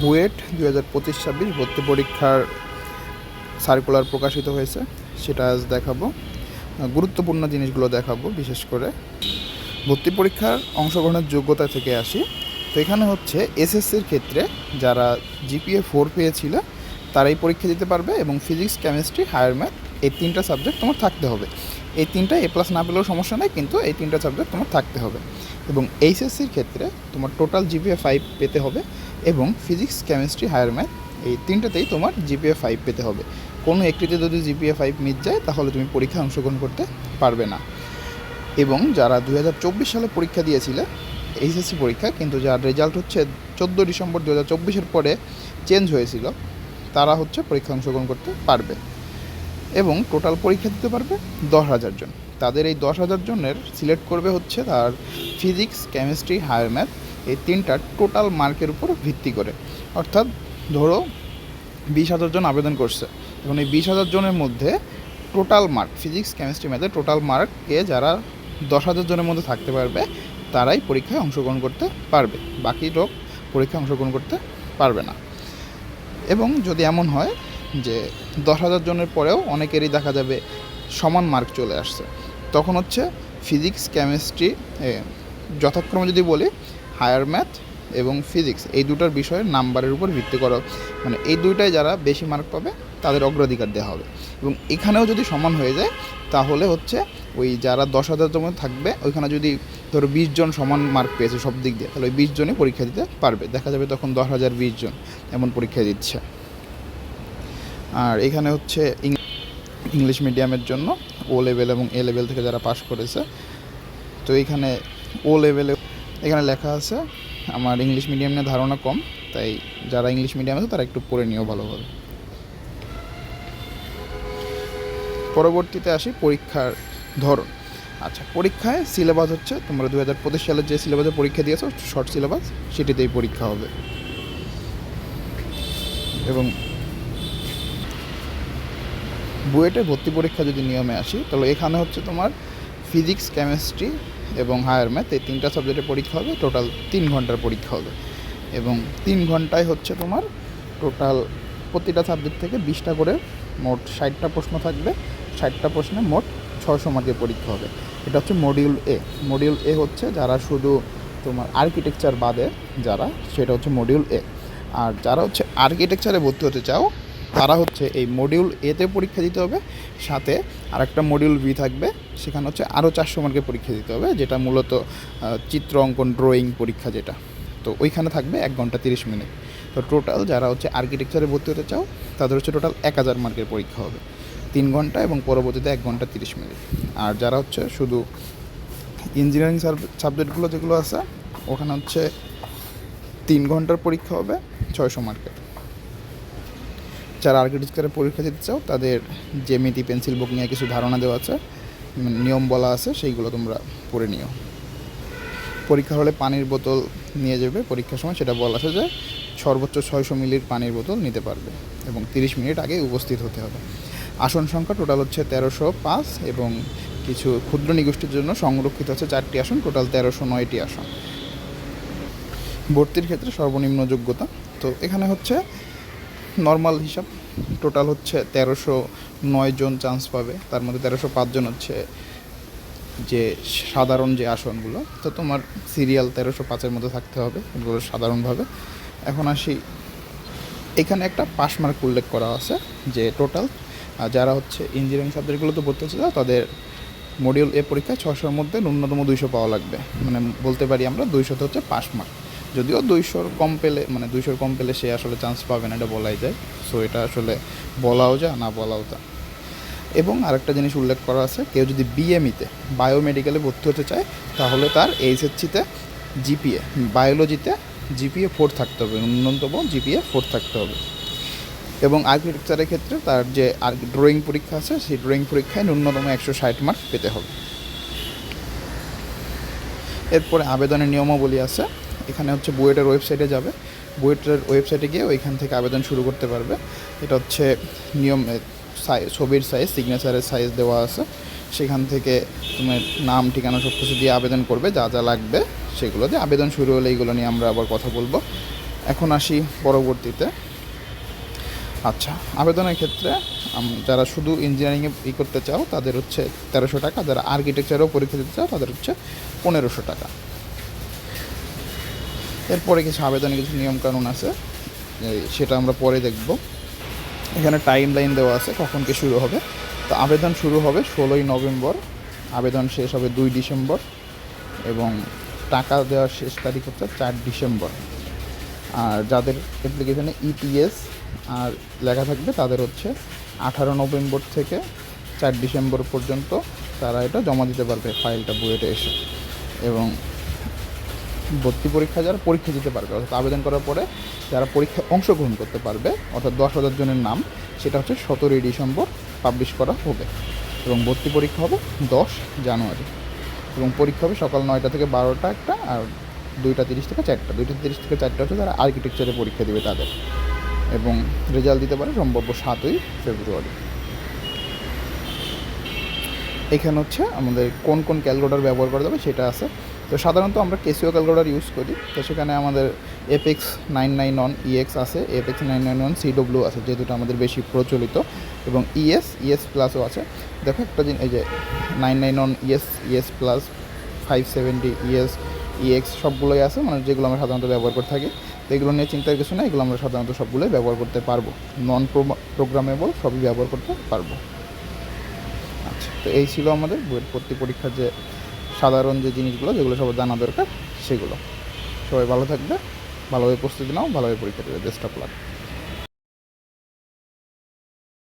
বুয়েট 2025-26 ভর্তি পরীক্ষার সার্কুলার প্রকাশিত হয়েছে, সেটা আজ দেখাবো। গুরুত্বপূর্ণ জিনিসগুলো দেখাবো। বিশেষ করে ভর্তি পরীক্ষার অংশগ্রহণের যোগ্যতা থেকে আসি। তো এখানে হচ্ছে এসএসসির ক্ষেত্রে যারা জিপিএ 4 পেয়েছিল তারাই পরীক্ষা দিতে পারবে, এবং ফিজিক্স, কেমিস্ট্রি, হায়ার ম্যাথ এই 3টা সাবজেক্ট তোমার থাকতে হবে। এই 3টা A+ না পেলেও সমস্যা নেই, কিন্তু এই 3টা সাবজেক্ট তোমার থাকতে হবে। এবং এইচএসসির ক্ষেত্রে তোমার টোটাল জিপিএ 5 পেতে হবে, এবং ফিজিক্স, কেমিস্ট্রি, হায়ার ম্যাথ এই 3টাতেই তোমার জিপিএ 5 পেতে হবে। কোনো একটিতে যদি জিপিএ 5 মিস যায় তাহলে তুমি পরীক্ষায় অংশগ্রহণ করতে পারবে না। এবং যারা 2024 সালে পরীক্ষা দিয়েছিলে এইচএসসি পরীক্ষা, কিন্তু যার রেজাল্ট হচ্ছে 14 ডিসেম্বর 2024-এর পরে চেঞ্জ হয়েছিল, তারা হচ্ছে পরীক্ষা অংশগ্রহণ করতে পারবে, এবং টোটাল পরীক্ষা দিতে পারবে 10,000 জন। তাদের এই 10,000 জনের সিলেক্ট করবে হচ্ছে তার ফিজিক্স, কেমিস্ট্রি, হায়ার ম্যাথ এই 3টার টোটাল মার্কের উপর ভিত্তি করে। অর্থাৎ ধরো 20,000 জন আবেদন করছে, এবং এই 20,000 জনের মধ্যে টোটাল মার্ক ফিজিক্স, কেমিস্ট্রি, ম্যাথে টোটাল মার্কে যারা 10,000 জনের মধ্যে থাকতে পারবে তারাই পরীক্ষায় অংশগ্রহণ করতে পারবে, বাকি লোক পরীক্ষায় অংশগ্রহণ করতে পারবে না। এবং যদি এমন হয় যে 10,000 জনের পরেও অনেকেরই দেখা যাবে সমান মার্ক চলে আসছে, তখন হচ্ছে ফিজিক্স, কেমিস্ট্রি যথাক্রমে যদি বলি হায়ার ম্যাথ এবং ফিজিক্স এই দুটার বিষয়ের নাম্বারের উপর ভিত্তি করা, মানে এই দুইটায় যারা বেশি মার্ক পাবে তাদের অগ্রাধিকার দেওয়া হবে। এবং এখানেও যদি সমান হয়ে যায় তাহলে হচ্ছে ওই যারা 10,000 জন থাকবে ওইখানে যদি ধরো 20 জন সমান মার্ক পেয়েছে সব দিক দিয়ে, তাহলে ওই 20 জনই পরীক্ষা দিতে পারবে। দেখা যাবে তখন 10,000 20 জন এমন পরীক্ষা দিচ্ছে। আর এখানে হচ্ছে ইংলিশ মিডিয়ামের জন্য ও লেভেল এবং এ লেভেল থেকে যারা পাশ করেছে, তো এইখানে ও লেভেলে এখানে লেখা আছে। আমার ইংলিশ মিডিয়াম নিয়ে ধারণা কম, তাই যারা ইংলিশ মিডিয়াম আছে তারা একটু পড়ে নিও ভালোভাবে। পরবর্তীতে আসি পরীক্ষার ধরন। আচ্ছা, পরীক্ষায় সিলেবাস হচ্ছে তোমরা 2025 সালের যে সিলেবাসে পরীক্ষা দিয়েছো শর্ট সিলেবাস, সেটিতেই পরীক্ষা হবে। এবং বুয়েটের ভর্তি পরীক্ষা যদি নিয়মে আসি, তাহলে এখানে হচ্ছে তোমার ফিজিক্স, কেমিস্ট্রি এবং হায়ার ম্যাথ এই 3টা সাবজেক্টের পরীক্ষা হবে। টোটাল 3 ঘন্টার পরীক্ষা হবে, এবং 3 ঘন্টায় হচ্ছে তোমার টোটাল প্রতিটা সাবজেক্ট থেকে 20টা করে মোট 60টা প্রশ্ন থাকবে। 60টা প্রশ্নে মোট 600 মার্কের পরীক্ষা হবে। এটা হচ্ছে মডিউল এ। মডিউল এ হচ্ছে যারা শুধু তোমার আর্কিটেকচার বাদে যারা, সেটা হচ্ছে মডিউল এ। আর যারা হচ্ছে আর্কিটেকচারে ভর্তি হতে চাও তারা হচ্ছে এই মডিউল এতে পরীক্ষা দিতে হবে। সাথে আরেকটা মডিউল বি থাকবে, সেখানে হচ্ছে আরও 400 মার্কের পরীক্ষা দিতে হবে, যেটা মূলত চিত্র অঙ্কন, ড্রয়িং পরীক্ষা যেটা। তো ওইখানে থাকবে 1 ঘন্টা 30 মিনিট। তো টোটাল যারা হচ্ছে আর্কিটেকচারে ভর্তি হতে চাও তাদের হচ্ছে টোটাল 1000 মার্কের পরীক্ষা হবে, 3 ঘন্টা এবং পরবর্তীতে 1 ঘন্টা 30 মিনিট। আর যারা হচ্ছে শুধু ইঞ্জিনিয়ারিং সাবজেক্টগুলো যেগুলো আছে ওখানে হচ্ছে 3 ঘন্টার পরীক্ষা হবে 600 মার্কের। যারা আর্কিটেকচারে পরীক্ষা দিতে চাও তাদের জ্যামিতি, পেন্সিল বুক নিয়ে কিছু ধারণা দেওয়া আছে, নিয়ম বলা আছে, সেইগুলো তোমরা পড়ে নিও। পরীক্ষা হলে পানির বোতল নিয়ে যাবে পরীক্ষার সময়, সেটা বলা আছে যে সর্বোচ্চ 600 মিলির পানির বোতল নিতে পারবে, এবং 30 মিনিট আগে উপস্থিত হতে হবে। আসন সংখ্যা টোটাল হচ্ছে 1305, এবং কিছু ক্ষুদ্র নিগোষ্ঠীর জন্য সংরক্ষিত হচ্ছে 4টি আসন, টোটাল 1309টি আসন। ভর্তির ক্ষেত্রে সর্বনিম্ন যোগ্যতা, তো এখানে হচ্ছে নর্মাল হিসাব টোটাল হচ্ছে 1309 জন চান্স পাবে। তার মধ্যে 1305 জন হচ্ছে যে সাধারণ যে আসনগুলো, তো তোমার সিরিয়াল 1305-এর মধ্যে থাকতে হবে, এগুলো সাধারণভাবে। এখন আসি, এখানে একটা পাস মার্ক উল্লেখ করা আছে যে টোটাল যারা হচ্ছে ইঞ্জিনিয়ারিং সাবজেক্টগুলোতে ভর্তি হচ্ছে তাদের মডিউল এ পরীক্ষায় 600-এর মধ্যে ন্যূনতম 200 পাওয়া লাগবে। মানে বলতে পারি আমরা 200 হচ্ছে পাস মার্ক। যদিও 200-র কম পেলে, মানে 200-র কম পেলে সে আসলে চান্স পাবে না, এটা বলাই যায়। সো এটা আসলে বলাও যায় না বলাও যায়। এবং আরেকটা জিনিস উল্লেখ করা আছে, কেউ যদি বিএমইতে বায়োমেডিক্যালে ভর্তি হতে চায় তাহলে তার এইচএসসিতে জিপিএ, বায়োলজিতে জিপিএ 4 থাকতে হবে, ন্যূনতম জিপিএ 4 থাকতে হবে। এবং আর্কিটেকচারের ক্ষেত্রে তার যে ড্রয়িং পরীক্ষা আছে সেই ড্রয়িং পরীক্ষায় ন্যূনতম 160 মার্ক পেতে হবে। এরপরে আবেদনের নিয়মাবলী আছে। এখানে হচ্ছে বুয়েটের ওয়েবসাইটে যাবে, বুয়েটের ওয়েবসাইটে গিয়ে ওইখান থেকে আবেদন শুরু করতে পারবে। এটা হচ্ছে নিয়ম, ছবির সাইজ, সিগনেচারের সাইজ দেওয়া আছে। সেখান থেকে তুমি নাম, ঠিকানা সব কিছু দিয়ে আবেদন করবে, যা যা লাগবে সেগুলো দিয়ে আবেদন শুরু হলে এইগুলো নিয়ে আমরা আবার কথা বলবো। এখন আসি পরবর্তীতে। আচ্ছা, আবেদনের ক্ষেত্রে যারা শুধু ইঞ্জিনিয়ারিংয়ে করতে চাও তাদের হচ্ছে 1300 টাকা, যারা আর্কিটেকচারেও পরীক্ষা দিতে চাও তাদের হচ্ছে 1500 টাকা। এরপরে কিছু আবেদনের কিছু নিয়মকানুন আছে, সেটা আমরা পরে দেখব। এখানে টাইম লাইন দেওয়া আছে কখন কি শুরু হবে। তো আবেদন শুরু হবে 16ই নভেম্বর, আবেদন শেষ হবে 2 ডিসেম্বর এবং টাকা দেওয়ার শেষ তারিখ হচ্ছে 4 ডিসেম্বর। আর যাদের অ্যাপ্লিকেশনে ইটিএস আর লেখা থাকবে তাদের হচ্ছে 18 নভেম্বর থেকে 4 ডিসেম্বর পর্যন্ত তারা এটা জমা দিতে পারবে ফাইলটা বুয়েটে এসে। এবং ভর্তি পরীক্ষা যারা পরীক্ষা দিতে পারবে, অর্থাৎ আবেদন করার পরে যারা পরীক্ষায় অংশগ্রহণ করতে পারবে, অর্থাৎ 10,000 জনের নাম, সেটা হচ্ছে 17ই ডিসেম্বর পাবলিশ করা হবে। এবং ভর্তি পরীক্ষা হবে 10 জানুয়ারি এবং পরীক্ষা হবে সকাল 9টা থেকে 12টা একটা, আর 2টা 30 থেকে 4টা। 2টা 30 থেকে 4টা হচ্ছে যারা আর্কিটেকচারে পরীক্ষা দেবে তাদের। এবং রেজাল্ট দিতে পারে সম্ভাব্য 7ই ফেব্রুয়ারি। এখানে হচ্ছে আমাদের কোন কোন ক্যালকুলেটর ব্যবহার করা যাবে সেটা আছে। তো সাধারণত আমরা কেসিও ক্যালকুলেটর ইউজ করি। তো সেখানে আমাদের এপেক্স 991 EX আছে, এপেক্স 991 CW আছে, যে দুটো আমাদের বেশি প্রচলিত, এবং ES প্লাসও আছে। দেখো একটা দিন, এই যে 991 ES প্লাস 570 EX সবগুলোই আছে, মানে যেগুলো আমরা সাধারণত ব্যবহার করে থাকি। তো এগুলো নিয়ে চিন্তার কিছু না, এগুলো আমরা সাধারণত সবগুলোই ব্যবহার করতে পারবো, নন প্রোগ্রামেবল সবই ব্যবহার করতে পারবো। আচ্ছা, তো এই ছিল আমাদের ভর্তি পরীক্ষার যে সাধারণ যে জিনিসগুলো, যেগুলো সবার জানা দরকার সেগুলো। সবাই ভালো থাকবে, ভালোভাবে প্রস্তুতি নাও, ভালোভাবে পরীক্ষা দেবে। Best of luck.